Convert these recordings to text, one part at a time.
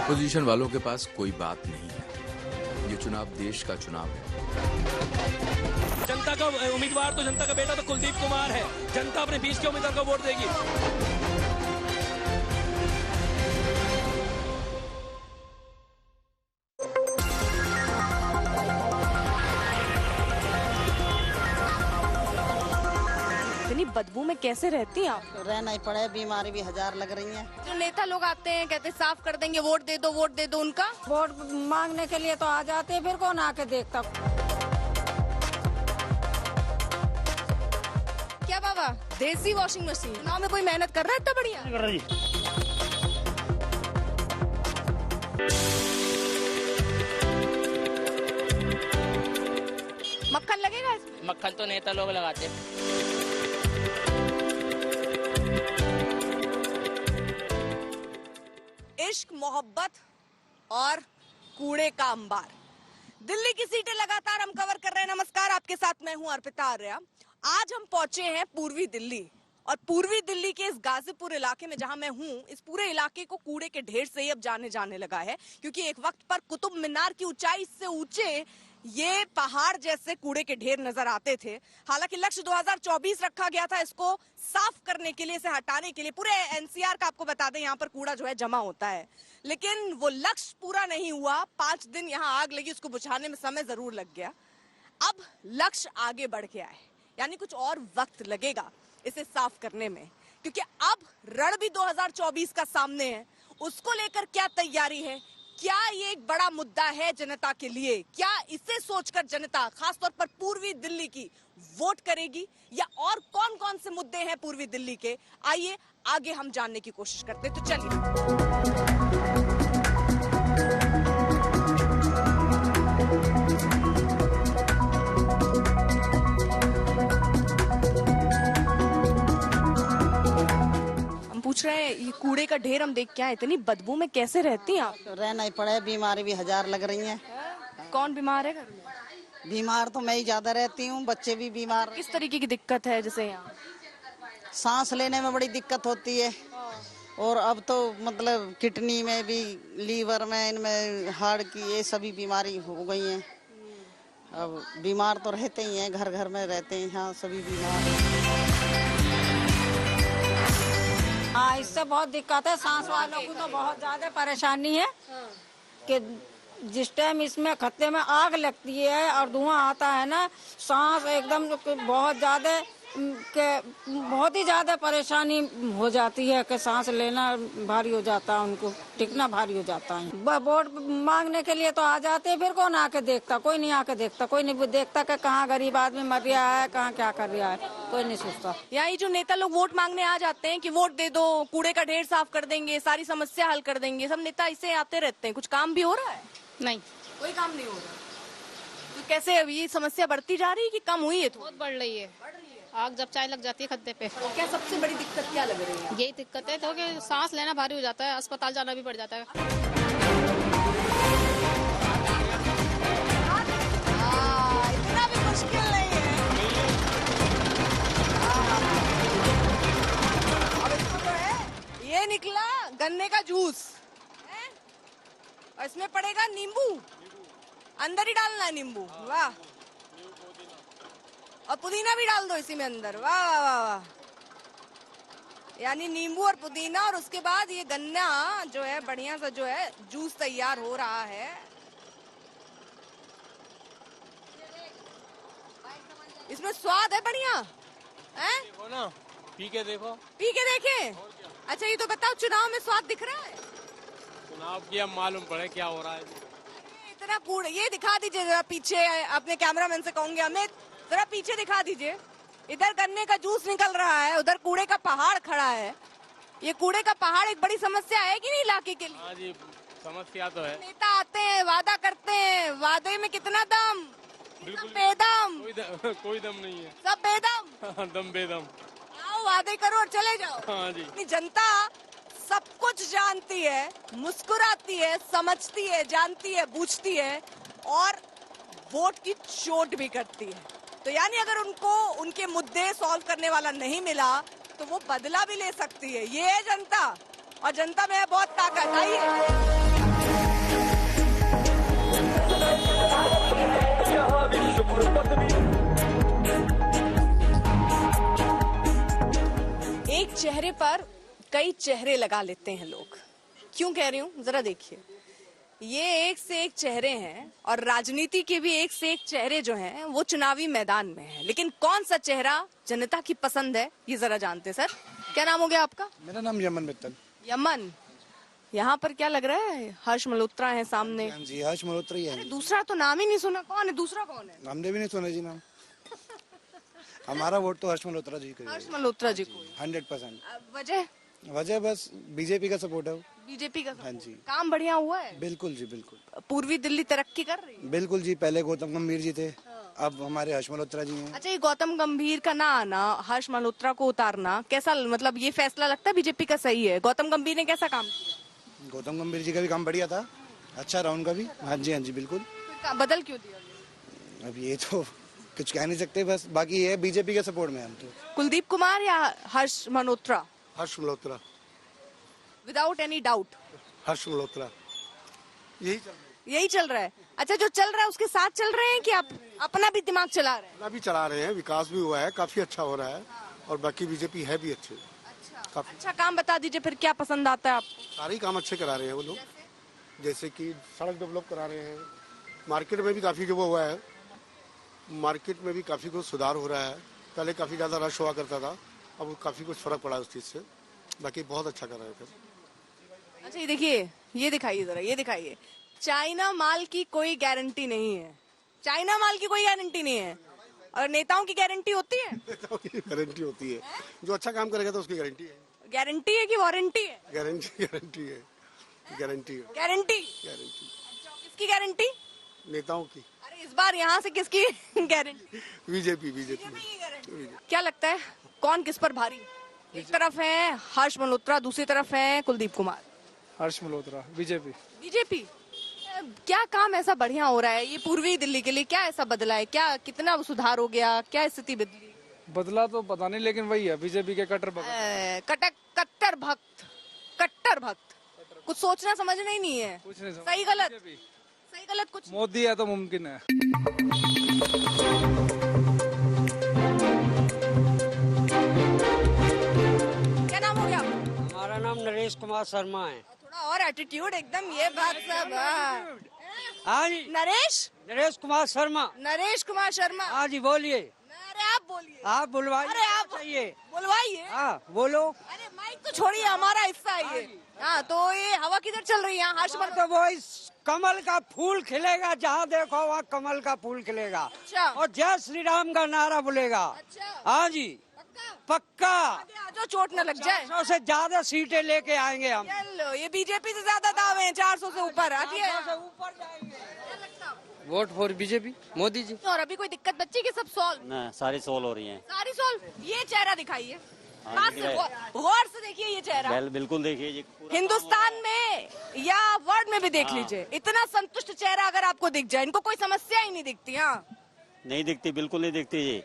Opposition वालों के पास कोई बात नहीं है। ये चुनाव देश का चुनाव है। जनता का उम्मीदवार तो जनता का बेटा तो कुलदीप कुमार है। जनता अपने बीच के उम्मीदवार को वोट देगी। इतनी बदबू में कैसे रहती हैं आप? रहना ही पड़े, बीमारी भी हजार लग रही है। जो नेता लोग आते हैं कहते साफ कर देंगे, वोट दे दो उनका। वोट मांगने के लिए तो आ जाते हैं, फिर कौन आके देखता। क्या बाबा, देसी वॉशिंग मशीन चुनाव में कोई मेहनत कर रहा है इतना बढ़िया? कर रहा जी। मक्खन लगेगा इसमें? मक्खन तो नेता लोग लगाते हैं। इश्क, मोहब्बत और कूड़े का अंबार। दिल्ली की सीटें लगातार हम कवर कर रहे हैं। नमस्कार, आपके साथ मैं हूं अर्पिता आर्या। आज हम पहुंचे हैं पूर्वी दिल्ली, और पूर्वी दिल्ली के इस गाजीपुर इलाके में जहां मैं हूं, इस पूरे इलाके को कूड़े के ढेर से ही अब जाने लगा है, क्योंकि एक वक्त पर कुतुब मीनार की ऊंचाई से ऊंचे ये पहाड़ जैसे कूड़े के ढेर नजर आते थे। हालांकि लक्ष्य 2024 रखा गया था इसको साफ करने के लिए, इसे हटाने के लिए। पूरे एनसीआर का आपको बता दें, यहाँ पर कूड़ा जो है जमा होता है, लेकिन वो लक्ष्य पूरा नहीं हुआ। 5 दिन यहाँ आग लगी, उसको बुझाने में समय जरूर लग गया। अब लक्ष्य आगे बढ़ गया है, यानी कुछ और वक्त लगेगा इसे साफ करने में, क्योंकि अब रण भी 2024 का सामने है। उसको लेकर क्या तैयारी है, क्या ये एक बड़ा मुद्दा है जनता के लिए, क्या इसे सोचकर जनता खासतौर पर पूर्वी दिल्ली की वोट करेगी, या और कौन कौन से मुद्दे हैं पूर्वी दिल्ली के, आइए आगे हम जानने की कोशिश करते हैं। तो चलिए, पूछ रहे हैं ये कूड़े का ढेर हम देख के आए, इतनी बदबू में कैसे रहती हैं आप? रहना ही पड़े, बीमारी भी हजार लग रही है। कौन बीमार है घर में? बीमार तो मैं ही ज्यादा रहती हूँ, बच्चे भी बीमार। किस तरीके की दिक्कत है? जैसे यहाँ सांस लेने में बड़ी दिक्कत होती है, और अब तो मतलब किडनी में भी, लीवर में, इनमें हार्ट की, ये सभी बीमारी हो गई है। अब बीमार तो रहते ही हैं, घर घर में रहते हैं यहाँ सभी बीमार। हाँ, इससे बहुत दिक्कत है। सांस वालों को तो बहुत ज्यादा परेशानी है कि जिस टाइम इसमें खत्ते में आग लगती है और धुआं आता है ना, सांस एकदम बहुत ज्यादा बहुत ही ज्यादा परेशानी हो जाती है कि सांस लेना भारी हो जाता है, उनको टिकना भारी हो जाता है। वोट मांगने के लिए तो आ जाते हैं, फिर कौन आके देखता? कोई नहीं आके देखता, कोई नहीं देखता कि कहाँ गरीब आदमी मर रहा है, कहाँ क्या कर रहा है, कोई नहीं सोचता। यहाँ जो नेता लोग वोट मांगने आ जाते हैं कि वोट दे दो, कूड़े का ढेर साफ कर देंगे, सारी समस्या हल कर देंगे, सब नेता इसे आते रहते हैं। कुछ काम भी हो रहा है? नहीं, कोई काम नहीं हो रहा। तो कैसे अब ये समस्या बढ़ती जा रही है कि कम हुई है? बहुत बढ़ रही है। आग जब चाय लग जाती है खद्दे पे। तो क्या सबसे बड़ी दिक्कत क्या लग रही है? यही दिक्कत है तो कि सांस लेना भारी हो जाता है, अस्पताल जाना भी पड़ जाता है। इतना भी मुश्किल नहीं है। अब इसको तो है, ये निकला गन्ने का जूस है? और इसमें पड़ेगा नींबू, अंदर ही डालना है नींबू। वाह, और पुदीना भी डाल दो इसी में अंदर। वाह वाह वाह वाह, यानी नींबू और पुदीना, और उसके बाद ये गन्ना जो है बढ़िया सा जो है जूस तैयार हो रहा है। इसमें स्वाद है बढ़िया है? देखो ना, पी के देखो। पी के देखें? अच्छा ये तो बताओ, चुनाव में स्वाद दिख रहा है? चुनाव की अब मालूम पड़े क्या हो रहा है। इतना कूड़ा, ये दिखा दीजिए जरा पीछे, अपने कैमरामैन से कहूंगे अमित जरा पीछे दिखा दीजिए। इधर गन्ने का जूस निकल रहा है, उधर कूड़े का पहाड़ खड़ा है। ये कूड़े का पहाड़ एक बड़ी समस्या है कि नहीं इलाके के लिए? हाँ जी, समस्या तो है। नेता आते हैं, वादा करते हैं, वादे में कितना दम? बिल्कुल बेदम। कोई दम नहीं है, सब बेदम। दम बेदम। आओ वादे करो और चले जाओ। हाँ जी। अपनी जनता सब कुछ जानती है, मुस्कुराती है, समझती है, जानती है, बूझती है, और वोट की चोट भी करती है। तो यानी अगर उनको उनके मुद्दे सॉल्व करने वाला नहीं मिला तो वो बदला भी ले सकती है। ये है जनता, और जनता में है बहुत ताकत। आइए एक चेहरे पर कई चेहरे लगा लेते हैं लोग। क्यों कह रही हूँ, जरा देखिए। ये एक से एक चेहरे हैं और राजनीति के भी एक से एक चेहरे जो हैं वो चुनावी मैदान में हैं। लेकिन कौन सा चेहरा जनता की पसंद है ये जरा जानते हैं। सर, क्या नाम हो गया आपका? मेरा नाम यमन मित्तल। यमन, यहाँ पर क्या लग रहा है? हर्ष मल्होत्रा है सामने। हाँ जी, हर्ष मल्होत्रा ही है। दूसरा तो नाम ही नहीं सुना, कौन है दूसरा? कौन है? हमने भी नहीं सुना जी नाम। हमारा वोट तो हर्ष मल्होत्रा जी को। हर्ष मल्होत्रा जी को। 100%। वजह बस बीजेपी का सपोर्ट है। बीजेपी का। हाँ जी। काम बढ़िया हुआ है? बिल्कुल जी, बिल्कुल। पूर्वी दिल्ली तरक्की कर रही है? बिल्कुल जी। पहले गौतम गंभीर जी थे, अब हमारे हर्ष मल्होत्रा जी हैं। अच्छा, ये गौतम गंभीर का ना आना, हर्ष मल्होत्रा को उतारना, कैसा मतलब ये फैसला लगता है बीजेपी का सही है? गौतम गंभीर ने कैसा काम किया? गौतम गंभीर जी का भी काम बढ़िया था, अच्छा रहा उनका भी। हाँ जी, हाँ जी, बिल्कुल। बदल क्यों दिया? अब ये तो कुछ कह नहीं सकते, बस बाकी ये बीजेपी के सपोर्ट में हम तो। कुलदीप कुमार या हर्ष मल्होत्रा? हर्ष मल्होत्रा, विदाउट एनी डाउट। हर्ष मल्होत्रा, यही चल रहा है। अच्छा, जो चल रहा है उसके साथ चल रहे हैं कि आप अपना भी दिमाग चला रहे हैं? अपना भी चला रहे हैं, विकास भी हुआ है, काफी अच्छा हो रहा है। और बाकी बीजेपी है भी अच्छे। अच्छा, काम बता दीजिए फिर, क्या पसंद आता है आपको? सारे ही काम अच्छे करा रहे हैं वो लोग। जैसे कि सड़क डेवलप करा रहे हैं, मार्केट में भी काफी जो वो हुआ है, मार्केट में भी काफी कुछ सुधार हो रहा है। पहले काफी ज्यादा रश हुआ करता था, अब काफी कुछ फर्क पड़ा उस चीज से। बाकी बहुत अच्छा कर रहे हैं। अच्छा, ये देखिए, ये दिखाइए जरा, ये दिखाइए। चाइना माल की कोई गारंटी नहीं है। चाइना माल की कोई गारंटी नहीं है, और नेताओं की गारंटी होती है। नेताओं की गारंटी होती है, जो अच्छा काम करेगा तो उसकी गारंटी है। गारंटी है कि वारंटी है? गारंटी गारंटी है, गारंटी है। गारंटी? गारंटी किसकी गारंटी? नेताओं की। अरे इस बार यहाँ से किसकी गारंटी? बीजेपी। क्या लगता है कौन किस पर भारी? एक तरफ है हर्ष मल्होत्रा, दूसरी तरफ है कुलदीप कुमार। हर्ष मल्होत्रा, बीजेपी। बीजेपी। क्या काम ऐसा बढ़िया हो रहा है ये पूर्वी दिल्ली के लिए? क्या ऐसा बदला है? क्या कितना सुधार हो गया? क्या स्थिति बदली? बदला तो पता नहीं, लेकिन वही है, बीजेपी के कट्टर कट्टर भक्त। कट्टर भक्त, कुछ सोचना समझना ही नहीं है। कुछ नहीं समझ। सही गलत, बीजेपी। सही गलत कुछ। मोदी है तो मुमकिन है। क्या नाम हो गया? हमारा नाम नरेश कुमार शर्मा है। थोड़ा और एटीट्यूड एकदम, ये बात सब। हाँ जी, नरेश कुमार शर्मा। नरेश कुमार शर्मा। हाँ जी, बोलिए। अरे आप बोलिए। आप बुलवाइए। अरे आप चाहिए, बुलवाइए। हाँ बोलो। अरे माइक तो छोड़िए, हमारा हिस्सा है ये। हाँ, तो ये हवा किधर चल रही है? हर्ष तो वो कमल का फूल खिलेगा, जहाँ देखो वहाँ कमल का फूल खिलेगा। अच्छा। और जय श्री राम का नारा बोलेगा। अच्छा। हाँ जी, पक्का। जो चोट न लग जाए। 400 से ज्यादा सीटें लेके आएंगे हम। चलो, ये बीजेपी से ज्यादा दावे हैं, 400 से ऊपर। ऊपर जाएंगे। Vote for BJP, Modi ji. और अभी कोई दिक्कत बच्ची की सब सॉल्व? ना, सारी सोल्व हो रही हैं। सारी सॉल्व। ये चेहरा दिखाइए, हाँ, गौर से देखिए ये चेहरा। बिल्कुल देखिए जी, हिंदुस्तान में या वर्ल्ड में भी देख लीजिए, इतना संतुष्ट चेहरा अगर आपको दिख जाए, इनको कोई समस्या ही नहीं दिखती। हाँ, नहीं दिखती, बिल्कुल नहीं दिखती जी,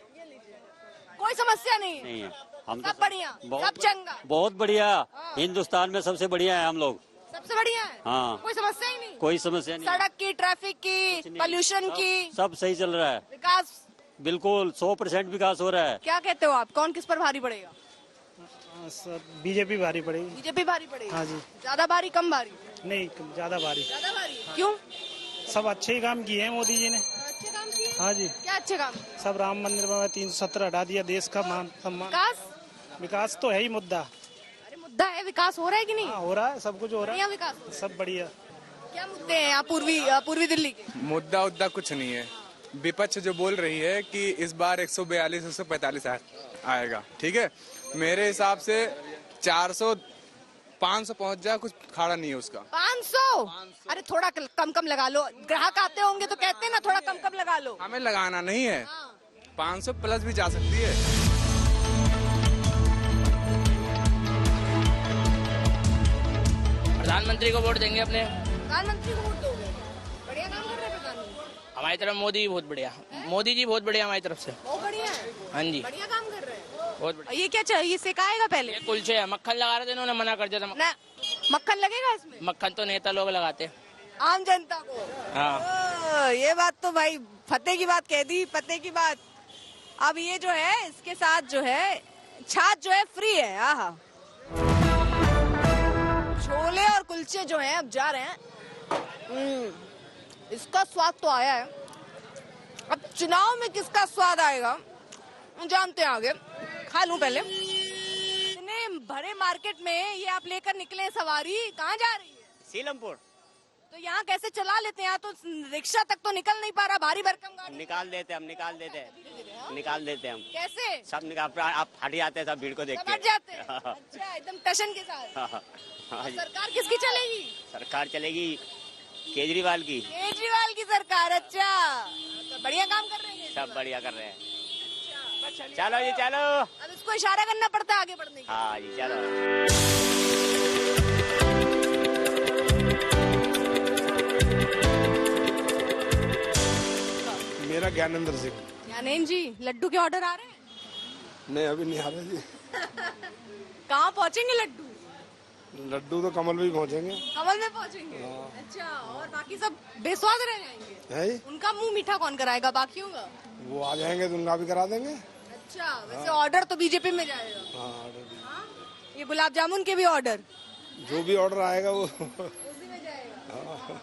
कोई समस्या नहीं है। नहीं है। हम सब बढ़िया, सब चंगा, बहुत बढ़िया। हिंदुस्तान में सबसे बढ़िया है हम लोग, सबसे बढ़िया है। हाँ, कोई समस्या ही नहीं, कोई समस्या नहीं। सड़क की, ट्रैफिक की, पोल्यूशन की, सब सही चल रहा है। विकास बिल्कुल 100% विकास हो रहा है। क्या कहते हो आप, कौन किस पर भारी पड़ेगा? बीजेपी भारी पड़ेगी। बीजेपी भारी पड़ेगी। हाँ जी। ज्यादा भारी, कम भारी? नहीं, ज्यादा भारी। ज्यादा भारी। क्यों? सब अच्छे ही काम किए हैं मोदी जी ने। अच्छे काम किए? हाँ जी। क्या अच्छे काम? सब राम मंदिर में 317 हटा दिया, देश का मान सम्मान। विकास तो है ही मुद्दा। अरे मुद्दा है, विकास हो रहा है कि नहीं? हाँ, हो रहा है, सब कुछ हो रहा है। विकास सब बढ़िया। क्या मुद्दे हैं यहाँ पूर्वी दिल्ली के? मुद्दा उद्दा कुछ नहीं है। विपक्ष जो बोल रही है कि इस बार 142 145 आएगा, ठीक है। मेरे हिसाब से 400 500 पहुंच जाए, कुछ खाड़ा नहीं है उसका। 500? अरे थोड़ा कम लगा लो, ग्राहक आते होंगे तो कहते हैं ना, थोड़ा कम लगा लो। हमें लगाना नहीं है, 500 प्लस भी जा सकती है। प्रधानमंत्री को वोट देंगे अपने। प्रधानमंत्री को वोट दोगे? बढ़िया काम कर रहे हैं प्रधानमंत्री। हमारी तरफ मोदी जी बहुत बढ़िया, मोदी जी बहुत बढ़िया हमारी तरफ से। बहुत बढ़िया है। हाँ जी, बढ़िया काम कर रहे हैं, बहुत बढ़िया। ये क्या चाहिए, सिखाएगा पहले? ये कुलचे है, मक्खन लगा रहे थे, इन्होंने मना कर दिया था। ना, मक्खन लगेगा इसमें? मक्खन तो नेता लोग लगाते हैं, आम जनता को। हाँ, ये बात तो भाई फतेह की बात कह दी, फतेह की बात। अब ये जो है इसके साथ जो है छाछ जो है फ्री है। आहा, छोले और कुलचे जो हैं अब जा रहे हैं। इसका स्वाद तो आया है, अब चुनाव में किसका स्वाद आएगा जानते हैं आगे। खा लूं पहले। इतने भरे मार्केट में ये आप लेकर निकले सवारी, कहाँ जा रही है? सीलमपुर। तो यहाँ कैसे चला लेते हैं? यहाँ तो रिक्शा तक तो निकल नहीं पा रहा, भारी भरकम गाड़ी। निकाल देते हम कैसे? सब निकाल, आप हट जाते हैं सब भीड़ को देख सब के। हट जाते हैं। अच्छा, एकदम टशन के साथ। हाँ जी। सरकार किसकी चलेगी? सरकार चलेगी केजरीवाल की। केजरीवाल की सरकार। अच्छा, तो बढ़िया काम कर रहे हैं। सब बढ़िया कर रहे हैं। चलो जी चलो, अब इसको इशारा करना पड़ता है आगे बढ़ने के। हाँ जी चलो। मेरा ज्ञानेंद्र सिंह। ज्ञानेंद्र जी, लड्डू के ऑर्डर आ रहे हैं? नहीं, अभी नहीं आ रहे जी। कहाँ पहुँचेंगे लड्डू? लड्डू तो कमल भी पहुँचेंगे। कमल में पहुँचेंगे। अच्छा, और बाकी सब बेस्वाद रह जाएंगे? है, उनका मुंह मीठा कौन कराएगा बाकियों का? वो आ जाएंगे तो उनका भी करा देंगे। अच्छा, वैसे ऑर्डर तो बीजेपी में जाएगा। हाँ, ऑर्डर भी। ये गुलाब जामुन के भी ऑर्डर जो भी ऑर्डर आएगा वो उसी में जाएगा।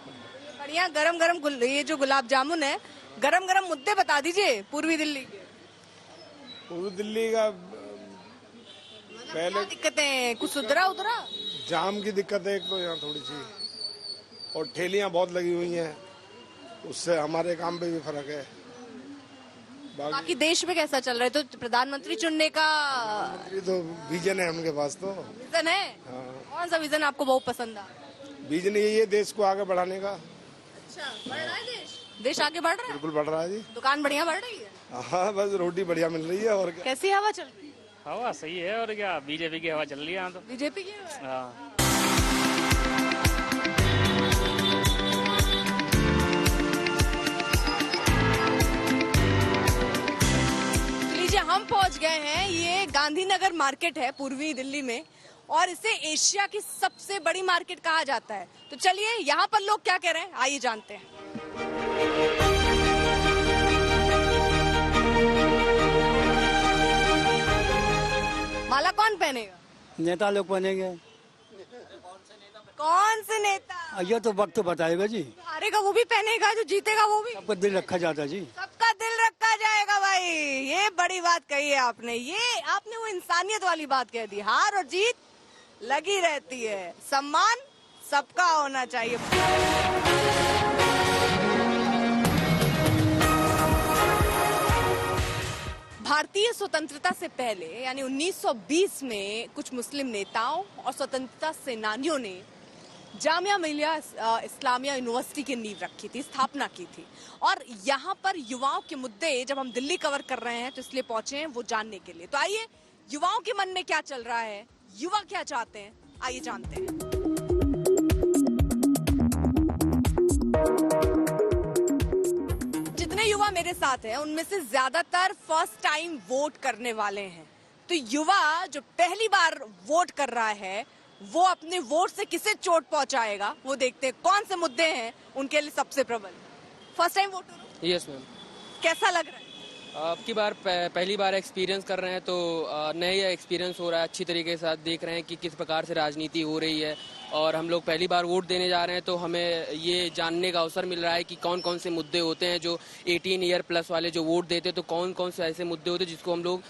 बढ़िया गरम गरम ये जो गुलाब जामुन है, गरम गरम मुद्दे बता दीजिए पूर्वी दिल्ली के। पूर्वी दिल्ली का पहले दिक्कतें कुछ सुधरा उधरा? जाम की दिक्कत है एक तो यहाँ थोड़ी सी, और ठेलियाँ बहुत लगी हुई हैं, उससे हमारे काम पे भी फर्क है। बाकी देश में कैसा चल रहा है? तो प्रधानमंत्री चुनने का तो विजन है उनके पास। तो विजन है? हाँ। कौन सा विजन आपको बहुत पसंद है? विजन यही है देश को आगे बढ़ाने का। अच्छा, बढ़ रहा है देश आगे बढ़ रहा है? बिल्कुल बढ़ रहा है जी। दुकान बढ़िया बढ़ रही है? हाँ, बस रोटी बढ़िया मिल रही है और क्या। कैसी हवा चल रही है? हवा सही है, और क्या बीजेपी की हवा चल रही है यहाँ तो। बीजेपी की हवा है? हाँ। लीजिए, हम पहुंच गए हैं। ये गांधीनगर मार्केट है पूर्वी दिल्ली में, और इसे एशिया की सबसे बड़ी मार्केट कहा जाता है। तो चलिए यहाँ पर लोग क्या कह रहे हैं, आइए जानते हैं। माला कौन पहनेगा? नेता लोग बनेंगे। कौन से नेता? ये तो वक्त बताएगा जी। हारेगा वो भी पहनेगा, जो जीतेगा वो भी? सबका दिल रखा जाता जी। सबका दिल रखा जाएगा भाई, ये बड़ी बात कही है आपने। ये आपने वो इंसानियत वाली बात कह दी। हार और जीत लगी रहती है, सम्मान सबका होना चाहिए। भारतीय स्वतंत्रता से पहले यानी 1920 में कुछ मुस्लिम नेताओं और स्वतंत्रता सेनानियों ने जामिया मिलिया इस्लामिया यूनिवर्सिटी की नींव रखी थी, स्थापना की थी। और यहाँ पर युवाओं के मुद्दे जब हम दिल्ली कवर कर रहे हैं तो इसलिए पहुंचे हैं वो जानने के लिए। तो आइए, युवाओं के मन में क्या चल रहा है, युवा क्या चाहते हैं, आइए जानते हैं। जितने युवा मेरे साथ हैं उनमें से ज्यादातर फर्स्ट टाइम वोट करने वाले हैं। तो युवा जो पहली बार वोट कर रहा है वो अपने वोट से किसे चोट पहुंचाएगा, वो देखते हैं। कौन से मुद्दे हैं उनके लिए सबसे प्रबल? फर्स्ट टाइम वोटर हो? Yes ma'am. कैसा लग रहा है? अब की बार पहली बार एक्सपीरियंस कर रहे हैं, तो नया एक्सपीरियंस हो रहा है। अच्छी तरीके के साथ देख रहे हैं कि किस प्रकार से राजनीति हो रही है, और हम लोग पहली बार वोट देने जा रहे हैं तो हमें ये जानने का अवसर मिल रहा है कि कौन कौन से मुद्दे होते हैं जो 18 ईयर प्लस वाले जो वोट देते हैं, तो कौन कौन से ऐसे मुद्दे होते हैं जिसको हम लोग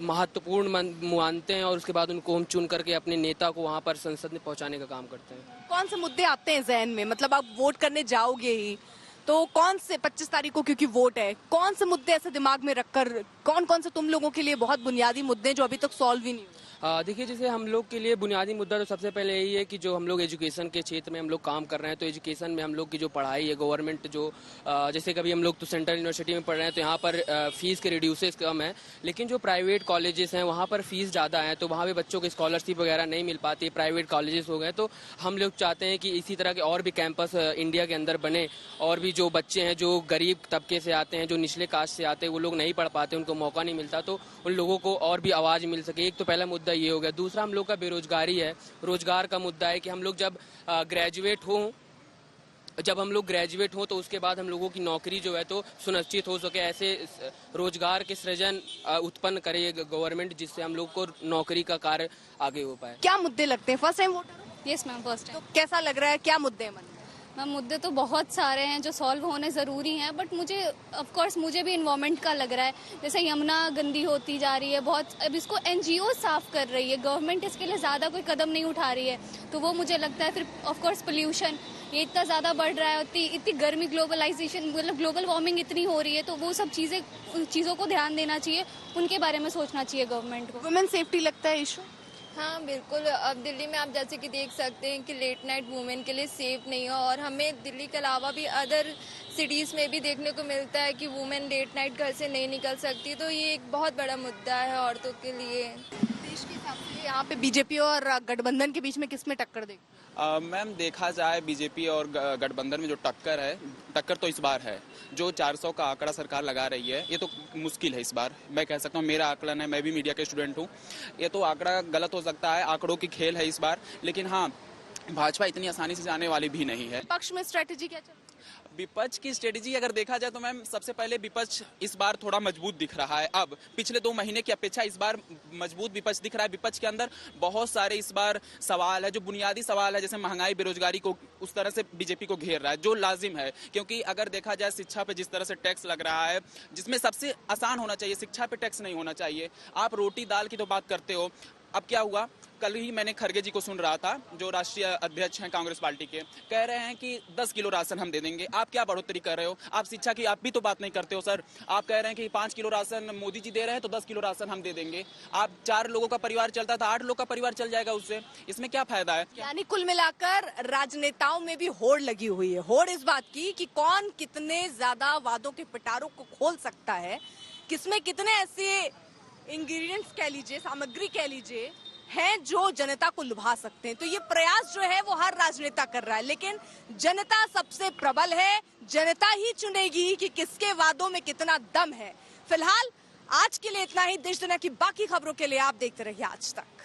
महत्वपूर्ण मानते हैं, और उसके बाद उनको हम चुन करके अपने नेता को वहाँ पर संसद में पहुँचाने का काम करते हैं। कौन से मुद्दे आते हैं जहन में? मतलब आप वोट करने जाओगे ही तो कौन से 25 तारीख को, क्योंकि वोट है, कौन से मुद्दे ऐसे दिमाग में रखकर, कौन कौन से तुम लोगों के लिए बहुत बुनियादी मुद्दे जो अभी तक सॉल्व ही नहीं हुए? देखिए, जैसे हम लोग के लिए बुनियादी मुद्दा तो सबसे पहले यही है कि जो हम लोग एजुकेशन के क्षेत्र में हम लोग काम कर रहे हैं, तो एजुकेशन में हम लोग की जो पढ़ाई है, गवर्नमेंट जो जैसे कभी हम लोग तो सेंट्रल यूनिवर्सिटी में पढ़ रहे हैं तो यहाँ पर फीस के रिड्यूसेस कम है, लेकिन जो प्राइवेट कॉलेजेस हैं वहाँ पर फीस ज़्यादा है, तो वहाँ पे बच्चों को स्कॉलरशिप वगैरह नहीं मिल पाती। प्राइवेट कॉलेजेस हो गए, तो हम लोग चाहते हैं कि इसी तरह के और भी कैंपस इंडिया के अंदर बने, और भी जो बच्चे हैं जो गरीब तबके से आते हैं, जो निचले कास्ट से आते हैं, वो लोग नहीं पढ़ पाते, उनको मौका नहीं मिलता, तो उन लोगों को और भी आवाज़ मिल सके। एक तो पहला मुद्दा ये हो गया। दूसरा हम लोग का बेरोजगारी है। रोजगार का मुद्दा है कि हम लोग जब ग्रेजुएट हों जब हम लोग ग्रेजुएट हों तो उसके बाद हम लोगों की नौकरी जो है तो सुनिश्चित हो सके, ऐसे रोजगार के सृजन उत्पन्न करे ये गवर्नमेंट, जिससे हम लोग को नौकरी का कार्य आगे हो पाए। क्या मुद्दे लगते हैं? First time voter? Yes ma'am, first time. तो कैसा लग रहा है, क्या मुद्दे हैं मन में? मैम मुद्दे तो बहुत सारे हैं जो सॉल्व होने ज़रूरी हैं, बट मुझे ऑफ कोर्स मुझे भी इन्वायरमेंट का लग रहा है। जैसे यमुना गंदी होती जा रही है बहुत, अब इसको एनजीओ साफ कर रही है, गवर्नमेंट इसके लिए ज़्यादा कोई कदम नहीं उठा रही है, तो वो मुझे लगता है। फिर ऑफ कोर्स पोल्यूशन ये इतना ज़्यादा बढ़ रहा है, इतनी गर्मी, ग्लोबलाइजेशन, मतलब ग्लोबल वार्मिंग इतनी हो रही है, तो वो सब चीज़ों को ध्यान देना चाहिए, उनके बारे में सोचना चाहिए गवर्नमेंट को। वुमेन सेफ्टी लगता है इशू? हाँ बिल्कुल, अब दिल्ली में आप जैसे कि देख सकते हैं कि लेट नाइट वुमेन के लिए सेफ नहीं है, और हमें दिल्ली के अलावा भी अदर सिटीज़ में भी देखने को मिलता है कि वुमेन लेट नाइट घर से नहीं निकल सकती, तो ये एक बहुत बड़ा मुद्दा है औरतों के लिए। देश के हिसाब से यहाँ पे बीजेपी और गठबंधन के बीच में किसमें टक्कर देगी? मैम देखा जाए बीजेपी और गठबंधन में जो टक्कर तो इस बार है। जो 400 का आंकड़ा सरकार लगा रही है ये तो मुश्किल है इस बार, मैं कह सकता हूँ, मेरा आकलन है, मैं भी मीडिया के स्टूडेंट हूँ, ये तो आंकड़ा गलत हो सकता है, आंकड़ों की खेल है इस बार, लेकिन हाँ भाजपा इतनी आसानी से जाने वाली भी नहीं है। पक्ष में स्ट्रेटेजी क्या चल रही है? विपक्ष की स्ट्रेटेजी अगर देखा जाए तो मैम सबसे पहले विपक्ष इस बार थोड़ा मजबूत दिख रहा है। अब पिछले 2 महीने की अपेक्षा इस बार मजबूत विपक्ष दिख रहा है। विपक्ष के अंदर बहुत सारे इस बार सवाल है, जो बुनियादी सवाल है, जैसे महंगाई, बेरोजगारी को उस तरह से बीजेपी को घेर रहा है, जो लाजिम है, क्योंकि अगर देखा जाए शिक्षा पे जिस तरह से टैक्स लग रहा है, जिसमें सबसे आसान होना चाहिए, शिक्षा पे टैक्स नहीं होना चाहिए। आप रोटी दाल की तो बात करते हो, अब क्या हुआ, कल ही मैंने खड़गे जी को सुन रहा था, जो राष्ट्रीय अध्यक्ष हैं कांग्रेस पार्टी के, कह रहे हैं कि 10 किलो राशन हम दे देंगे। आप क्या बढ़ोतरी कर रहे हो? आप शिक्षा की आप भी तो बात नहीं करते हो सर। आप कह रहे हैं कि 5 किलो राशन मोदी जी दे रहे हैं तो 10 किलो राशन हम दे देंगे। आप 4 लोगों का परिवार चलता था, 8 लोग का परिवार चल जाएगा उससे, इसमें क्या फायदा है? यानी कुल मिलाकर राजनेताओं में भी होड़ लगी हुई है, होड़ इस बात की कि कौन कितने ज्यादा वादों के पिटारों को खोल सकता है, किसमें कितने ऐसे इंग्रेडिएंट्स कह लीजिए, सामग्री कह लीजिए, हैं जो जनता को लुभा सकते हैं। तो ये प्रयास जो है वो हर राजनेता कर रहा है, लेकिन जनता सबसे प्रबल है, जनता ही चुनेगी कि किसके वादों में कितना दम है। फिलहाल आज के लिए इतना ही। देश दुनिया की बाकी खबरों के लिए आप देखते रहिए आज तक।